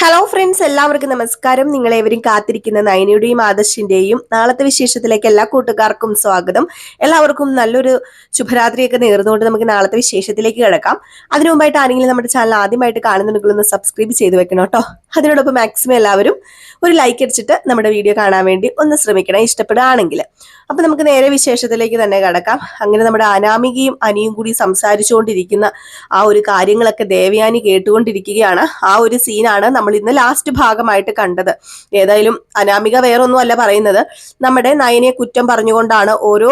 Hello friends, എല്ലാവർക്കും നമസ്കാരം. നിങ്ങളേവരും കാത്തിരിക്കുന്ന നയനയുടെയും ആദർശിന്റെയും നാളത്തെ വിശേഷത്തിലേക്ക് എല്ലാ കൂട്ടുകാർക്കും സ്വാഗതം. എല്ലാവർക്കും നല്ലൊരു ശുഭരാത്രിയൊക്കെ നേർന്നുകൊണ്ട് നമുക്ക് നാളത്തെ വിശേഷത്തിലേക്ക് കിടക്കാം. അതിനു മുമ്പായിട്ട് ആരെങ്കിലും നമ്മുടെ ചാനൽ ആദ്യമായിട്ട് കാണുന്നുണ്ടെങ്കിൽ ഒന്ന് സബ്സ്ക്രൈബ് ചെയ്ത് വെക്കണം കേട്ടോ. അതിനോടൊപ്പം മാക്സിമം എല്ലാവരും ഒരു ലൈക്ക് അടിച്ചിട്ട് നമ്മുടെ വീഡിയോ കാണാൻ വേണ്ടി ഒന്ന് ശ്രമിക്കണം, ഇഷ്ടപ്പെടുകയാണെങ്കിൽ. അപ്പൊ നമുക്ക് നേരെ വിശേഷത്തിലേക്ക് തന്നെ കിടക്കാം. അങ്ങനെ നമ്മുടെ അനാമികയും അനിയും കൂടി സംസാരിച്ചുകൊണ്ടിരിക്കുന്ന ആ ഒരു കാര്യങ്ങളൊക്കെ ദേവയാനി കേട്ടുകൊണ്ടിരിക്കുകയാണ്. ആ ഒരു സീനാണ് നമ്മൾ ഇന്ന് ലാസ്റ്റ് ഭാഗമായിട്ട് കണ്ടത്. ഏതായാലും അനാമിക വേറൊന്നും അല്ല പറയുന്നത്, നമ്മുടെ നയനെ കുറ്റം പറഞ്ഞുകൊണ്ടാണ് ഓരോ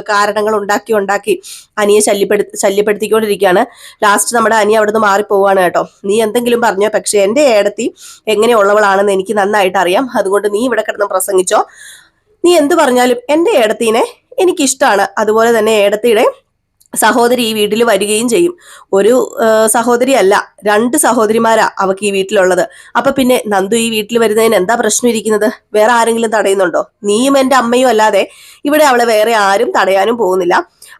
കാരണങ്ങൾ ഉണ്ടാക്കി അനിയെ ശല്യപ്പെടുത്തിക്കൊണ്ടിരിക്കുകയാണ്. ലാസ്റ്റ് നമ്മുടെ അനി അവിടെ നിന്ന് മാറിപ്പോവാണ് കേട്ടോ. നീ എന്തെങ്കിലും പറഞ്ഞോ, പക്ഷെ എന്റെ ഏടത്തി എങ്ങനെയുള്ളവളാണെന്ന് എനിക്ക് നന്നായിട്ട് അറിയാം. അതുകൊണ്ട് നീ ഇവിടെ കിടന്ന് പ്രസംഗിച്ചോ. നീ എന്ത് പറഞ്ഞാലും എന്റെ ഏടത്തിനെ എനിക്കിഷ്ടമാണ്. അതുപോലെ തന്നെ ഏടത്തിയുടെ സഹോദരി ഈ വീട്ടിൽ വരികയും ചെയ്യും. ഒരു സഹോദരി അല്ല, 2 സഹോദരിമാരാ അവക്ക് ഈ വീട്ടിലുള്ളത്. അപ്പൊ പിന്നെ നന്ദു ഈ വീട്ടിൽ വരുന്നതിന് എന്താ പ്രശ്നം ഇരിക്കുന്നത്? വേറെ ആരെങ്കിലും തടയുന്നുണ്ടോ? നീയും എന്റെ അമ്മയും അല്ലാതെ ഇവിടെ അവളെ വേറെ ആരും തടയാനും പോകുന്നില്ല.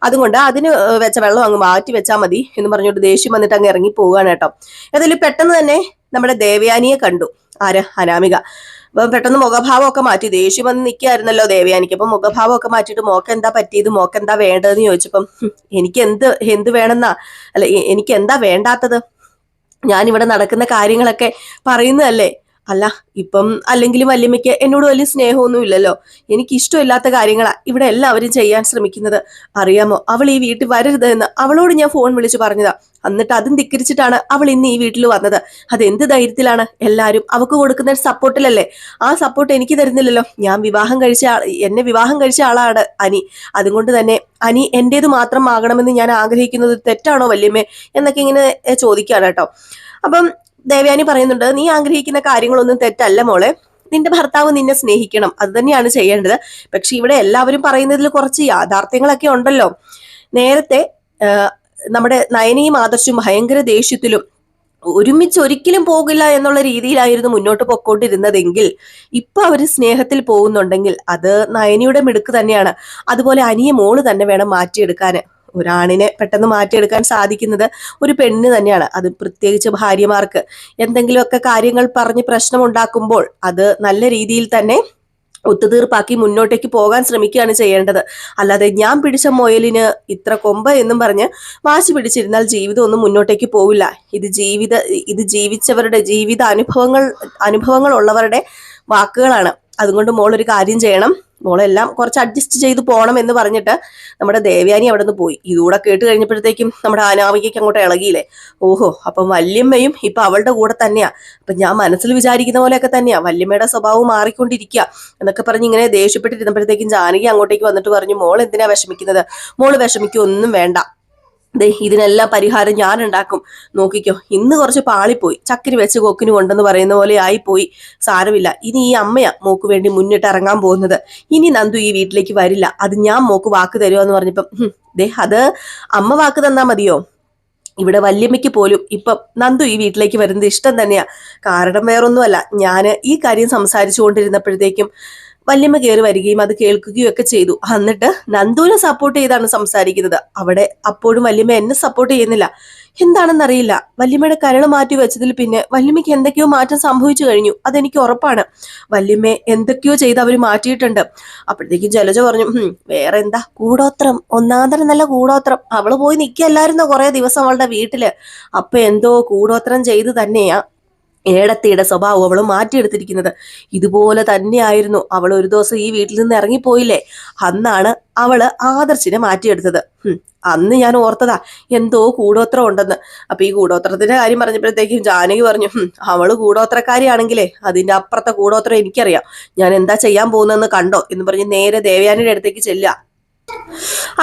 അതുകൊണ്ട് അതിന് വെച്ച വെള്ളം അങ്ങ് മാറ്റി വെച്ചാൽ മതി എന്ന് പറഞ്ഞുകൊണ്ട് ദേഷ്യം വന്നിട്ട് അങ്ങ് ഇറങ്ങി പോവുകയാണ് കേട്ടോ. ഏതായാലും പെട്ടെന്ന് തന്നെ നമ്മുടെ ദേവയാനിയെ കണ്ടു. അനാമിക പെട്ടെന്ന് മുഖഭാവമൊക്കെ മാറ്റി. ദേഷ്യം വന്ന് നിൽക്കായിരുന്നല്ലോ ദേവയാനിക്ക്. അപ്പൊ മുഖഭാവമൊക്കെ മാറ്റിയിട്ട് മോക്ക് എന്താ പറ്റിയത്, മോക്ക് എന്താ വേണ്ടതെന്ന് ചോദിച്ചപ്പം എനിക്ക് എന്ത് വേണമെന്നാ, അല്ല എനിക്ക് എന്താ വേണ്ടാത്തത്? ഞാനിവിടെ നടക്കുന്ന കാര്യങ്ങളൊക്കെ പറയുന്നതല്ലേ. അല്ല ഇപ്പം അല്ലെങ്കിലും വല്യമ്മയ്ക്ക് എന്നോട് വലിയ സ്നേഹമൊന്നും ഇല്ലല്ലോ. എനിക്ക് ഇഷ്ടമില്ലാത്ത കാര്യങ്ങളാ ഇവിടെ എല്ലാവരും ചെയ്യാൻ ശ്രമിക്കുന്നത്. അറിയാമോ, അവൾ ഈ വീട്ടിൽ വരരുത് എന്ന് അവളോട് ഞാൻ ഫോൺ വിളിച്ചു പറഞ്ഞതാ. എന്നിട്ട് അതും ധിക്കരിച്ചിട്ടാണ് അവൾ ഇന്ന് ഈ വീട്ടിൽ വന്നത്. അതെന്ത് ധൈര്യത്തിലാണ്? എല്ലാവരും അവക്ക് കൊടുക്കുന്ന സപ്പോർട്ടിലല്ലേ. ആ സപ്പോർട്ട് എനിക്ക് തരുന്നില്ലല്ലോ. എന്നെ വിവാഹം കഴിച്ച ആളാണ് അനി. അതുകൊണ്ട് തന്നെ അനി എന്റേത് മാത്രം ആകണമെന്ന് ഞാൻ ആഗ്രഹിക്കുന്നത് തെറ്റാണോ വല്യമ്മേ എന്നൊക്കെ ഇങ്ങനെ ചോദിക്കുകയാണ് കേട്ടോ. അപ്പം ദേവയാനി പറയുന്നുണ്ട്, നീ ആഗ്രഹിക്കുന്ന കാര്യങ്ങളൊന്നും തെറ്റല്ല മോളെ. നിന്റെ ഭർത്താവ് നിന്നെ സ്നേഹിക്കണം, അത് തന്നെയാണ് ചെയ്യേണ്ടത്. പക്ഷെ ഇവിടെ എല്ലാവരും പറയുന്നതിൽ കുറച്ച് യാഥാർത്ഥ്യങ്ങളൊക്കെ ഉണ്ടല്ലോ. നേരത്തെ നമ്മുടെ നയനയും ആദർശും ഭയങ്കര ദേഷ്യത്തിലും ഒരുമിച്ച് ഒരിക്കലും പോകില്ല എന്നുള്ള രീതിയിലായിരുന്നു മുന്നോട്ട് പൊക്കോണ്ടിരുന്നതെങ്കിൽ ഇപ്പൊ അവര് സ്നേഹത്തിൽ പോകുന്നുണ്ടെങ്കിൽ അത് നയനിയുടെ മിടുക്ക് തന്നെയാണ്. അതുപോലെ അനിയ മോള് തന്നെ വേണം മാറ്റിയെടുക്കാൻ. ഒരാണിനെ പെട്ടെന്ന് മാറ്റിയെടുക്കാൻ സാധിക്കുന്നത് ഒരു പെണ്ണ് തന്നെയാണ്. അത് പ്രത്യേകിച്ച് ഭാര്യമാർക്ക് എന്തെങ്കിലുമൊക്കെ കാര്യങ്ങൾ പറഞ്ഞ് പ്രശ്നം ഉണ്ടാക്കുമ്പോൾ അത് നല്ല രീതിയിൽ തന്നെ ഒത്തുതീർപ്പാക്കി മുന്നോട്ടേക്ക് പോകാൻ ശ്രമിക്കുകയാണ് ചെയ്യേണ്ടത്. അല്ലാതെ ഞാൻ പിടിച്ച മുയലിന് ഇത്ര കൊമ്പ് എന്നും പറഞ്ഞ് വാശി പിടിച്ചിരുന്നാൽ ജീവിതം ഒന്നും മുന്നോട്ടേക്ക് പോവില്ല. ഇത് ജീവിച്ചവരുടെ അനുഭവങ്ങൾ ഉള്ളവരുടെ വാക്കുകളാണ്. അതുകൊണ്ട് മോൾ ഒരു കാര്യം ചെയ്യണം, മോളെല്ലാം കുറച്ച് അഡ്ജസ്റ്റ് ചെയ്ത് പോകണം എന്ന് പറഞ്ഞിട്ട് നമ്മുടെ ദേവയാനി അവിടെ നിന്ന് പോയി. ഇതുകൂടെ കേട്ട് കഴിഞ്ഞപ്പോഴത്തേക്കും നമ്മുടെ അനാമികയ്ക്ക് അങ്ങോട്ട് ഇളകിയില്ലേ. ഓഹോ, അപ്പം വല്യമ്മയും ഇപ്പൊ അവളുടെ കൂടെ തന്നെയാ. അപ്പൊ ഞാൻ മനസ്സിൽ വിചാരിക്കുന്ന പോലെയൊക്കെ തന്നെയാ വല്യമ്മയുടെ സ്വഭാവം മാറിക്കൊണ്ടിരിക്കുക എന്നൊക്കെ പറഞ്ഞ് ഇങ്ങനെ ദേഷ്യപ്പെട്ടിരുന്നപ്പോഴത്തേക്കും ജാനകി അങ്ങോട്ടേക്ക് വന്നിട്ട് പറഞ്ഞു, മോൾ എന്തിനാ വിഷമിക്കുന്നത്? മോള് വിഷമിക്കൊന്നും വേണ്ട, ഇതിനെല്ലാം പരിഹാരം ഞാൻ ഉണ്ടാക്കും. നോക്കിക്കോ, ഇന്ന് കുറച്ച് പാളിപ്പോയി, ചക്കിന് വെച്ച് കൊക്കിന് കൊണ്ടെന്ന് പറയുന്ന പോലെ ആയിപ്പോയി. സാരമില്ല, ഇനി ഈ അമ്മയാ മോക്ക് വേണ്ടി മുന്നിട്ട് ഇറങ്ങാൻ പോകുന്നത്. ഇനി നന്ദു ഈ വീട്ടിലേക്ക് വരില്ല, അത് ഞാൻ മോക്ക് വാക്ക് തരുമോ എന്ന് പറഞ്ഞപ്പം അത് അമ്മ വാക്ക് തന്നാ മതിയോ? ഇവിടെ വല്യമ്മയ്ക്ക് പോലും ഇപ്പം നന്ദു ഈ വീട്ടിലേക്ക് വരുന്നത് ഇഷ്ടം തന്നെയാ. കാരണം വേറൊന്നുമല്ല, ഞാൻ ഈ കാര്യം സംസാരിച്ചു കൊണ്ടിരുന്നപ്പോഴത്തേക്കും വല്യമ്മ കയറി വരികയും അത് കേൾക്കുകയും ഒക്കെ ചെയ്തു. എന്നിട്ട് നന്ദുവിനെ സപ്പോർട്ട് ചെയ്താണ് സംസാരിക്കുന്നത്. അവിടെ അപ്പോഴും വല്യമ്മ എന്നെ സപ്പോർട്ട് ചെയ്യുന്നില്ല. എന്താണെന്നറിയില്ല. വല്യമ്മയുടെ കരൾ മാറ്റി വെച്ചതിൽ പിന്നെ വല്യമ്മയ്ക്ക് എന്തൊക്കെയോ മാറ്റം സംഭവിച്ചു കഴിഞ്ഞു, അതെനിക്ക് ഉറപ്പാണ്. വല്യമ്മ എന്തൊക്കെയോ ചെയ്ത് അവർ മാറ്റിയിട്ടുണ്ട്. അപ്പോഴത്തേക്കും ജലജ പറഞ്ഞു, വേറെ എന്താ, കൂടോത്രം, ഒന്നാന്തരം നല്ല കൂടോത്രം. അവള് പോയി നിൽക്കല്ലായിരുന്നോ കുറെ ദിവസം അവളുടെ വീട്ടില്. അപ്പൊ എന്തോ കൂടോത്രം ചെയ്ത് തന്നെയാ ഏടത്തിയുടെ സ്വഭാവം അവൾ മാറ്റിയെടുത്തിരിക്കുന്നത്. ഇതുപോലെ തന്നെയായിരുന്നു അവൾ ഒരു ദിവസം ഈ വീട്ടിൽ നിന്ന് ഇറങ്ങിപ്പോയില്ലേ, അന്നാണ് അവള് ആദർശിനെ മാറ്റിയെടുത്തത്. അന്ന് ഞാൻ ഓർത്തതാ എന്തോ കൂടോത്രം ഉണ്ടെന്ന്. അപ്പൊ ഈ കൂടോത്രത്തിന്റെ കാര്യം പറഞ്ഞപ്പോഴത്തേക്കും ജാനകി പറഞ്ഞു, അവള് കൂടോത്രക്കാരിയാണെങ്കിലേ അതിന്റെ അപ്പുറത്തെ കൂടോത്രം എനിക്കറിയാം, ഞാൻ എന്താ ചെയ്യാൻ പോകുന്നതെന്ന് കണ്ടോ എന്ന് പറഞ്ഞ് നേരെ ദേവയാനിയുടെ അടുത്തേക്ക് ചെല്ലുക.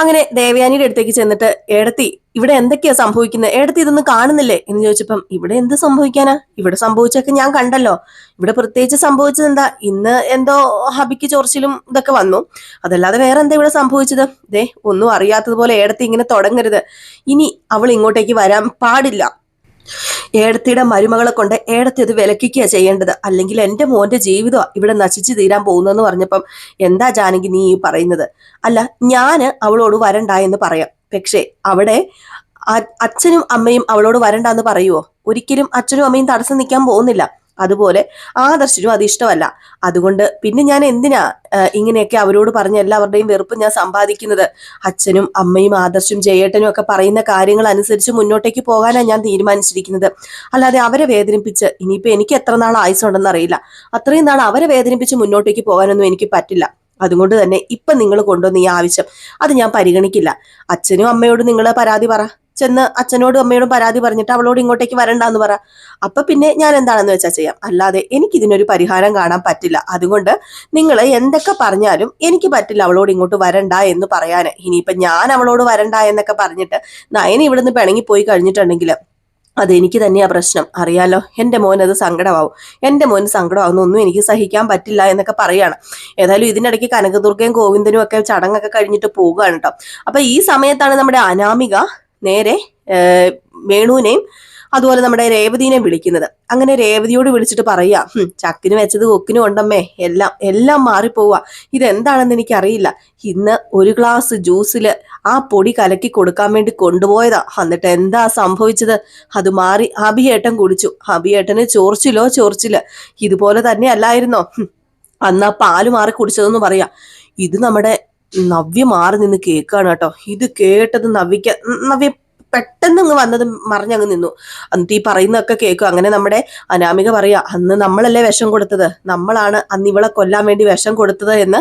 അങ്ങനെ ദേവയാനിയുടെ അടുത്തേക്ക് ചെന്നിട്ട്, ഏടത്തി ഇവിടെ എന്തൊക്കെയാ സംഭവിക്കുന്നത്? ഏടത്തി ഇതൊന്നും കാണുന്നില്ലേ എന്ന് ചോദിച്ചപ്പം, ഇവിടെ എന്ത് സംഭവിക്കാനാ, ഇവിടെ സംഭവിച്ചൊക്കെ ഞാൻ കണ്ടല്ലോ. ഇവിടെ പ്രത്യേകിച്ച് സംഭവിച്ചത് എന്താ, ഇന്ന് എന്തോ ഹബിക്ക് ചൊറിച്ചിലും ഇതൊക്കെ വന്നു, അതല്ലാതെ വേറെ എന്താ ഇവിടെ സംഭവിച്ചത്? ഒന്നും അറിയാത്തതുപോലെ ഏടത്തി ഇങ്ങനെ തുടങ്ങരുത്. ഇനി അവൾ ഇങ്ങോട്ടേക്ക് വരാൻ പാടില്ല. ഏടത്തിയുടെ മരുമകളെ കൊണ്ട് ഏടത്തി അത് വിലക്കിക്കുക ചെയ്യേണ്ടത്, അല്ലെങ്കിൽ എൻ്റെ മോന്റെ ജീവിതം ഇവിടെ നശിച്ചു തീരാൻ പോകുന്നെന്ന് പറഞ്ഞപ്പം, എന്താ ജാനകി നീ പറയുന്നത്? അല്ല, ഞാന് അവളോട് വരണ്ട എന്ന് പറയാം, പക്ഷേ അവിടെ അച്ഛനും അമ്മയും അവളോട് വരണ്ട എന്ന് പറയുവോ? ഒരിക്കലും അച്ഛനും അമ്മയും തടസ്സം നിൽക്കാൻ പോകുന്നില്ല. അതുപോലെ ആദർശിനും അത് ഇഷ്ടമല്ല. അതുകൊണ്ട് പിന്നെ ഞാൻ എന്തിനാ ഇങ്ങനെയൊക്കെ അവരോട് പറഞ്ഞ് എല്ലാവരുടെയും വെറുപ്പ് ഞാൻ സമ്പാദിക്കുന്നത്? അച്ഛനും അമ്മയും ആദർശും ജയേട്ടനും ഒക്കെ പറയുന്ന കാര്യങ്ങൾ അനുസരിച്ച് മുന്നോട്ടേക്ക് പോകാനാണ് ഞാൻ തീരുമാനിച്ചിരിക്കുന്നത്. അല്ലാതെ അവരെ വേദനിപ്പിച്ച് ഇനിയിപ്പോ എനിക്ക് എത്ര നാൾ ആയുസുണ്ടെന്ന് അറിയില്ല, അത്രയും നാൾ അവരെ വേദനിപ്പിച്ച് മുന്നോട്ടേക്ക് പോകാനൊന്നും എനിക്ക് പറ്റില്ല. അതുകൊണ്ട് തന്നെ ഇപ്പൊ നിങ്ങൾ കൊണ്ടുവന്ന ഈ ആവശ്യം അത് ഞാൻ പരിഗണിക്കില്ല. അച്ഛനും അമ്മയോടും നിങ്ങൾ പരാതി പറ, ചെന്ന് അച്ഛനോടും അമ്മയോടും പരാതി പറഞ്ഞിട്ട് അവളോട് ഇങ്ങോട്ടേക്ക് വരണ്ടാന്ന് പറ. അപ്പൊ പിന്നെ ഞാൻ എന്താണെന്ന് വെച്ചാൽ ചെയ്യാം. അല്ലാതെ എനിക്ക് ഇതിനൊരു പരിഹാരം കാണാൻ പറ്റില്ല. അതുകൊണ്ട് നിങ്ങൾ എന്തൊക്കെ പറഞ്ഞാലും എനിക്ക് പറ്റില്ല അവളോട് ഇങ്ങോട്ട് വരണ്ട എന്ന് പറയാന്. ഇനിയിപ്പൊ ഞാൻ അവളോട് വരണ്ട എന്നൊക്കെ പറഞ്ഞിട്ട് നയന ഇവിടുന്ന് പിണങ്ങി പോയി കഴിഞ്ഞിട്ടുണ്ടെങ്കിൽ അതെനിക്ക് തന്നെയാ പ്രശ്നം. അറിയാലോ, എൻ്റെ മോൻ അത് സങ്കടമാവും. എൻ്റെ മോന് സങ്കടമാവുന്നൊന്നും എനിക്ക് സഹിക്കാൻ പറ്റില്ല എന്നൊക്കെ പറയാണ്. ഏതായാലും ഇതിനിടയ്ക്ക് കനകദുർഗയും ഗോവിന്ദനും ഒക്കെ ചടങ്ങൊക്കെ കഴിഞ്ഞിട്ട് പോവുകയാണ് കേട്ടോ. അപ്പൊ ഈ സമയത്താണ് നമ്മുടെ അനാമിക നേരെ വേണുവിനെയും അതുപോലെ നമ്മുടെ രേവതിനെയും വിളിക്കുന്നത്. അങ്ങനെ രേവതിയോട് വിളിച്ചിട്ട് പറയാ, ചക്കിന് വെച്ചത് കൊക്കിനും ഉണ്ടമ്മേ, എല്ലാം മാറിപ്പോവാ. ഇതെന്താണെന്ന് എനിക്കറിയില്ല. ഇന്ന് ഒരു ഗ്ലാസ് ജ്യൂസില് ആ പൊടി കലക്കി കൊടുക്കാൻ വേണ്ടി കൊണ്ടുപോയതാ. എന്നിട്ട് എന്താ സംഭവിച്ചത്? അത് മാറി അഭിയേട്ടൻ കുടിച്ചു. അഭിയേട്ടന് ചോർച്ചില് ഇതുപോലെ തന്നെ അല്ലായിരുന്നോ അന്ന് ആ പാല് മാറി കുടിച്ചതെന്ന് പറയാ. ഇത് നമ്മുടെ നവ്യ മാറി നിന്ന് കേൾക്കാണ് കേട്ടോ. ഇത് കേട്ടത് നവ്യ പെട്ടെന്ന് അങ്ങ് വന്നത് മറിഞ്ഞങ്ങ് നിന്നു. എന്നിട്ട് ഈ പറയുന്നതൊക്കെ കേൾക്കും. അങ്ങനെ നമ്മുടെ അനാമിക പറയാ, അന്ന് നമ്മളല്ലേ വിഷം കൊടുത്തത്, നമ്മളാണ് അന്ന് ഇവളെ കൊല്ലാൻ വേണ്ടി വിഷം കൊടുത്തത് എന്ന്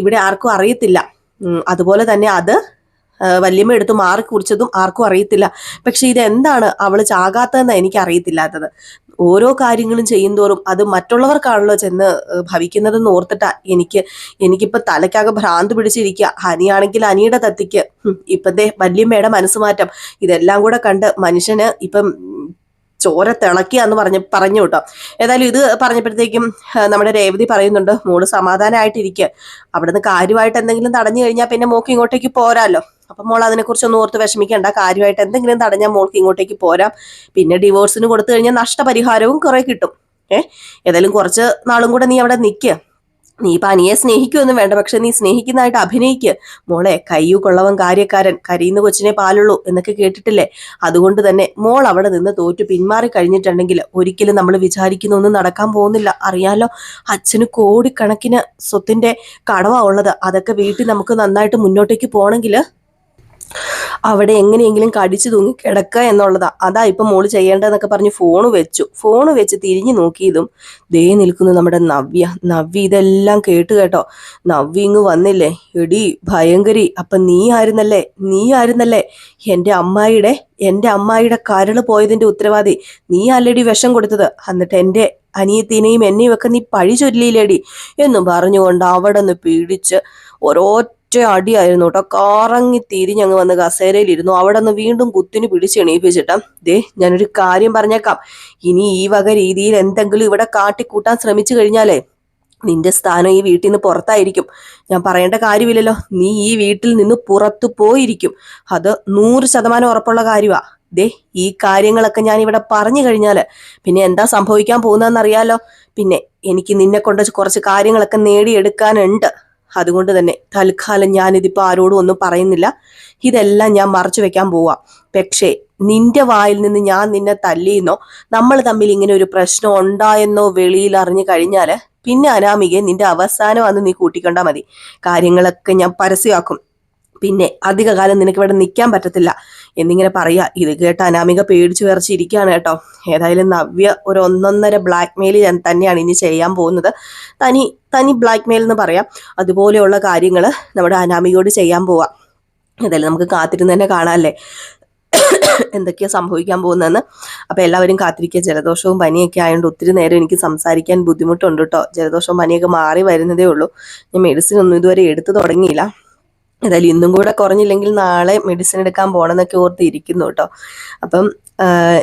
ഇവിടെ ആർക്കും അറിയത്തില്ല. അതുപോലെ തന്നെ അത് വല്യമ്മ എടുത്ത് മാറി കുറിച്ചതും ആർക്കും അറിയത്തില്ല. പക്ഷെ ഇതെന്താണ് അവള് ചാകാത്തതെന്ന് എനിക്ക് അറിയത്തില്ലാത്തത്. ഓരോ കാര്യങ്ങളും ചെയ്യുന്തോറും അത് മറ്റുള്ളവർക്കാണല്ലോ ചെന്ന് ഭവിക്കുന്നതെന്ന് ഓർത്തിട്ടാ എനിക്കിപ്പോ തലയ്ക്കാകെ ഭ്രാന്ത് പിടിച്ചിരിക്കുക. ഹനിയാണെങ്കിൽ അനിയുടെ തത്തിക്ക് ഇപ്പത്തെ വല്യമ്മയുടെ മനസ്സുമാറ്റം ഇതെല്ലാം കൂടെ കണ്ട് മനുഷ്യന് ഇപ്പം ചോര തിളക്കിയാന്ന് പറഞ്ഞു കേട്ടോ. ഏതായാലും ഇത് പറഞ്ഞപ്പോഴത്തേക്കും നമ്മുടെ രേവതി പറയുന്നുണ്ട്, മോള് സമാധാനമായിട്ടിരിക്കുക, അവിടുന്ന് കാര്യമായിട്ട് എന്തെങ്കിലും തടഞ്ഞു കഴിഞ്ഞാൽ പിന്നെ മോക്ക് ഇങ്ങോട്ടേക്ക് പോരാല്ലോ. അപ്പൊ മോൾ അതിനെക്കുറിച്ചൊന്നും ഓർത്ത് വിഷമിക്കേണ്ട, കാര്യമായിട്ട് എന്തെങ്കിലും തടഞ്ഞാൽ മോൾക്ക് ഇങ്ങോട്ടേക്ക് പോരാം. പിന്നെ ഡിവോഴ്സിന് കൊടുത്തു കഴിഞ്ഞാൽ നഷ്ടപരിഹാരവും കുറെ കിട്ടും. ഏതായാലും കുറച്ച് നാളും കൂടെ നീ അവിടെ നിൽക്കുക. നീ ഇപ്പൊ അനിയെ സ്നേഹിക്കുമൊന്നും വേണ്ട, പക്ഷെ നീ സ്നേഹിക്കുന്നതായിട്ട് അഭിനയിക്കുക. മോളെ, കയ്യു കൊള്ളവൻ കാര്യക്കാരൻ, കരിയുന്ന കൊച്ചിനെ പാലുള്ളൂ എന്നൊക്കെ കേട്ടിട്ടില്ലേ? അതുകൊണ്ട് തന്നെ മോൾ അവിടെ നിന്ന് തോറ്റു പിന്മാറി കഴിഞ്ഞിട്ടുണ്ടെങ്കിൽ ഒരിക്കലും നമ്മൾ വിചാരിക്കുന്ന ഒന്നും നടക്കാൻ പോകുന്നില്ല. അറിയാലോ, അച്ഛന് കോടിക്കണക്കിന് സ്വത്തിന്റെ കടവാ ഉള്ളത്. അതൊക്കെ വീട്ടിൽ നമുക്ക് നന്നായിട്ട് മുന്നോട്ടേക്ക് പോകണമെങ്കിൽ അവിടെ എങ്ങനെയെങ്കിലും കടിച്ചു തൂങ്ങി കിടക്കുക എന്നുള്ളതാ. അതാ ഇപ്പൊ മോള് ചെയ്യേണ്ടതെന്നൊക്കെ പറഞ്ഞ് ഫോണ് വെച്ച് തിരിഞ്ഞു നോക്കിയതും ദേ നിൽക്കുന്നു നമ്മുടെ നവ്യ ഇതെല്ലാം കേട്ടോ. നവ്യ ഇങ്ങ് വന്നില്ലേ, എടി ഭയങ്കരി, അപ്പൊ നീ ആയിരുന്നല്ലേ എന്റെ അമ്മായിയുടെ കരള് പോയതിന്റെ ഉത്തരവാദി നീ അല്ലടി വിഷം കൊടുത്തത്. എന്നിട്ട് എന്റെ അനിയത്തിനെയും എന്നെയും ഒക്കെ നീ പഴി ചൊല്ലിയില്ലേടി എന്നും പറഞ്ഞുകൊണ്ട് അവിടെ നിന്ന് പിടിച്ച് ഒരൊറ്റ അടിയായിരുന്നു കേട്ടോ. കറങ്ങി തിരിഞ്ഞങ്ങ് വന്ന് കസേരയിലിരുന്നു. അവിടെ നിന്ന് വീണ്ടും കുത്തിന് പിടിച്ച് എണീപ്പിച്ചിട്ട്, ദേ ഞാനൊരു കാര്യം പറഞ്ഞേക്കാം, ഇനി ഈ വക രീതിയിൽ എന്തെങ്കിലും ഇവിടെ കാട്ടിക്കൂട്ടാൻ ശ്രമിച്ചു കഴിഞ്ഞാലേ നിന്റെ സ്ഥാനം ഈ വീട്ടിൽ നിന്ന് പുറത്തായിരിക്കും. ഞാൻ പറയേണ്ട കാര്യമില്ലല്ലോ, നീ ഈ വീട്ടിൽ നിന്ന് പുറത്തു പോയിരിക്കും. അത് 100% ഉറപ്പുള്ള കാര്യമാ. ദേ ഈ കാര്യങ്ങളൊക്കെ ഞാൻ ഇവിടെ പറഞ്ഞു കഴിഞ്ഞാല് പിന്നെ എന്താ സംഭവിക്കാൻ പോകുന്നതെന്നറിയാലോ. പിന്നെ എനിക്ക് നിന്നെ കൊണ്ട് കുറച്ച് കാര്യങ്ങളൊക്കെ നേടിയെടുക്കാനുണ്ട്. അതുകൊണ്ട് തന്നെ തൽക്കാലം ഞാനിതിപ്പോ ആരോടും ഒന്നും പറയുന്നില്ല. ഇതെല്ലാം ഞാൻ മറച്ചു വെക്കാൻ പോവാ. പക്ഷേ നിന്റെ വായിൽ നിന്ന് ഞാൻ നിന്നെ തല്ലിയെന്നോ നമ്മൾ തമ്മിൽ ഇങ്ങനെ ഒരു പ്രശ്നം ഉണ്ടായെന്നോ വെളിയിൽ അറിഞ്ഞു കഴിഞ്ഞാല് പിന്നെ അനാമികയെ നിന്റെ അവസാനം വന്ന് നീ കൂട്ടിക്കൊണ്ടാ മതി. കാര്യങ്ങളൊക്കെ ഞാൻ പരസ്യമാക്കും. പിന്നെ അധികകാലം നിനക്ക് ഇവിടെ നിൽക്കാൻ പറ്റത്തില്ല എന്നിങ്ങനെ പറയാ. ഇത് കേട്ട അനാമിക പേടിച്ചു വിറച്ചിരിക്കുകയാണ് കേട്ടോ. ഏതായാലും നവ്യ ഒരു 1.5 ബ്ലാക്ക് മെയിൽ തന്നെയാണ് ഇനി ചെയ്യാൻ പോകുന്നത്. തനി ബ്ലാക്ക് മെയിൽ എന്ന് പറയാം. അതുപോലെയുള്ള കാര്യങ്ങൾ നമ്മുടെ അനാമികയോട് ചെയ്യാൻ പോവാം. ഏതായാലും നമുക്ക് കാത്തിരുന്ന് തന്നെ കാണാമല്ലേ എന്തൊക്കെയാ സംഭവിക്കാൻ പോകുന്നതെന്ന്. അപ്പൊ എല്ലാവരും കാത്തിരിക്കുക. ജലദോഷവും പനിയൊക്കെ ആയതുകൊണ്ട് ഒത്തിരി നേരം എനിക്ക് സംസാരിക്കാൻ ബുദ്ധിമുട്ടുണ്ട് കേട്ടോ. ജലദോഷവും പനിയൊക്കെ മാറി വരുന്നതേ ഉള്ളൂ. ഞാൻ മെഡിസിൻ ഒന്നും ഇതുവരെ എടുത്തു തുടങ്ങിയില്ല. ഏതായാലും ഇന്നും കൂടെ കുറഞ്ഞില്ലെങ്കിൽ നാളെ മെഡിസിൻ എടുക്കാൻ പോകണമെന്നൊക്കെ ഓർത്ത് ഇരിക്കുന്നു കേട്ടോ. അപ്പം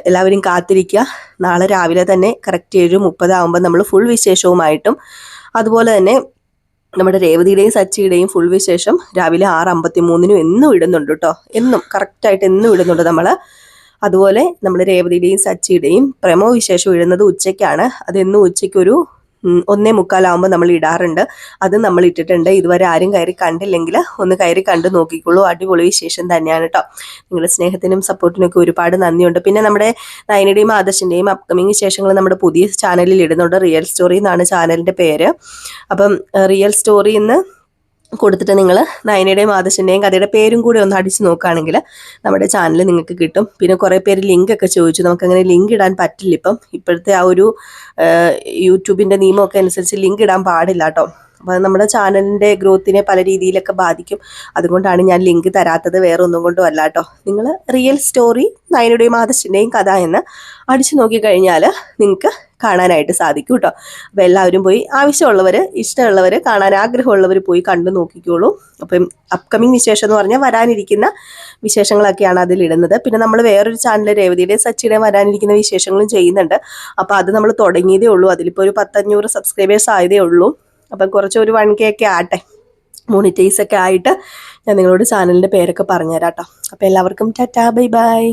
എല്ലാവരും കാത്തിരിക്കുക. നാളെ രാവിലെ തന്നെ കറക്റ്റ് 7:30 ആകുമ്പോൾ നമ്മൾ ഫുൾ വിശേഷവുമായിട്ടും അതുപോലെ തന്നെ നമ്മുടെ രേവതിയുടെയും സച്ചിയുടെയും ഫുൾ വിശേഷം രാവിലെ 6:53 എന്നും ഇടുന്നുണ്ട് കേട്ടോ. എന്നും കറക്റ്റായിട്ട് എന്നും ഇടുന്നുണ്ട് നമ്മൾ. അതുപോലെ നമ്മൾ രേവതിയുടെയും സച്ചിയുടെയും പ്രമോ വിശേഷം ഇടുന്നത് ഉച്ചയ്ക്കാണ്. അതെന്നും ഉച്ചയ്ക്ക് ഒരു 1:45 നമ്മൾ ഇടാറുണ്ട്. അത് നമ്മൾ ഇട്ടിട്ടുണ്ട്. ഇതുവരെ ആരും കയറി കണ്ടില്ലെങ്കിൽ ഒന്ന് കയറി കണ്ടു നോക്കിക്കോളൂ. അടിപൊളി വിശേഷം തന്നെയാണ് കേട്ടോ. നിങ്ങളുടെ സ്നേഹത്തിനും സപ്പോർട്ടിനും ഒക്കെ ഒരുപാട് നന്ദിയുണ്ട്. പിന്നെ നമ്മുടെ നയനയുടെയും ആദർശിൻ്റെയും അപ്കമിങ് വിശേഷങ്ങൾ നമ്മുടെ പുതിയ ചാനലിൽ ഇടുന്നുണ്ട്. റിയൽ സ്റ്റോറി എന്നാണ് ചാനലിൻ്റെ പേര്. അപ്പം റിയൽ സ്റ്റോറി എന്ന് കൊടുത്തിട്ട് നിങ്ങൾ നയനയുടെയും ആദർശിൻ്റെയും കഥയുടെ പേരും കൂടി ഒന്ന് അടിച്ച് നോക്കുകയാണെങ്കിൽ നമ്മുടെ ചാനൽ നിങ്ങൾക്ക് കിട്ടും. പിന്നെ കുറേ പേര് ലിങ്ക് ഒക്കെ ചോദിച്ചു. നമുക്കങ്ങനെ ലിങ്ക് ഇടാൻ പറ്റില്ല ഇപ്പോഴത്തെ ആ ഒരു യൂട്യൂബിൻ്റെ നിയമമൊക്കെ അനുസരിച്ച് ലിങ്ക് ഇടാൻ പാടില്ല കേട്ടോ. അപ്പോൾ അത് നമ്മുടെ ചാനലിൻ്റെ ഗ്രോത്തിനെ പല രീതിയിലൊക്കെ ബാധിക്കും. അതുകൊണ്ടാണ് ഞാൻ ലിങ്ക് തരാത്തത്, വേറെ ഒന്നും കൊണ്ടും അല്ല കേട്ടോ. നിങ്ങൾ റിയൽ സ്റ്റോറി നയനയുടെയും ആദർശിൻ്റെയും കഥ എന്ന് അടിച്ചു നോക്കിക്കഴിഞ്ഞാൽ നിങ്ങൾക്ക് കാണാനായിട്ട് സാധിക്കും കേട്ടോ. അപ്പോൾ എല്ലാവരും പോയി, ആവശ്യമുള്ളവർ, ഇഷ്ടമുള്ളവർ, കാണാൻ ആഗ്രഹമുള്ളവർ പോയി കണ്ടു നോക്കിക്കോളൂ. അപ്പം അപ്കമിങ് വിശേഷം എന്ന് പറഞ്ഞാൽ വരാനിരിക്കുന്ന വിശേഷങ്ങളൊക്കെയാണ് അതിലിടുന്നത്. പിന്നെ നമ്മൾ വേറൊരു ചാനൽ രേവതിയുടെയും സച്ചിയുടെയും വരാനിരിക്കുന്ന വിശേഷങ്ങളും ചെയ്യുന്നുണ്ട്. അപ്പോൾ അത് നമ്മൾ തുടങ്ങിയതേ ഉള്ളൂ. അതിലിപ്പോൾ ഒരു 500 സബ്സ്ക്രൈബേഴ്സ് ആയതേ ഉള്ളൂ. അപ്പം കുറച്ച് ഒരു 1K ഒക്കെ ആട്ടെ, മോണിറ്റൈസ് ഒക്കെ ആയിട്ട് ഞാൻ നിങ്ങളോട് ചാനലിൻ്റെ പേരൊക്കെ പറഞ്ഞുതരാം കേട്ടോ. അപ്പോൾ എല്ലാവർക്കും ടാറ്റാ, ബൈ ബൈ.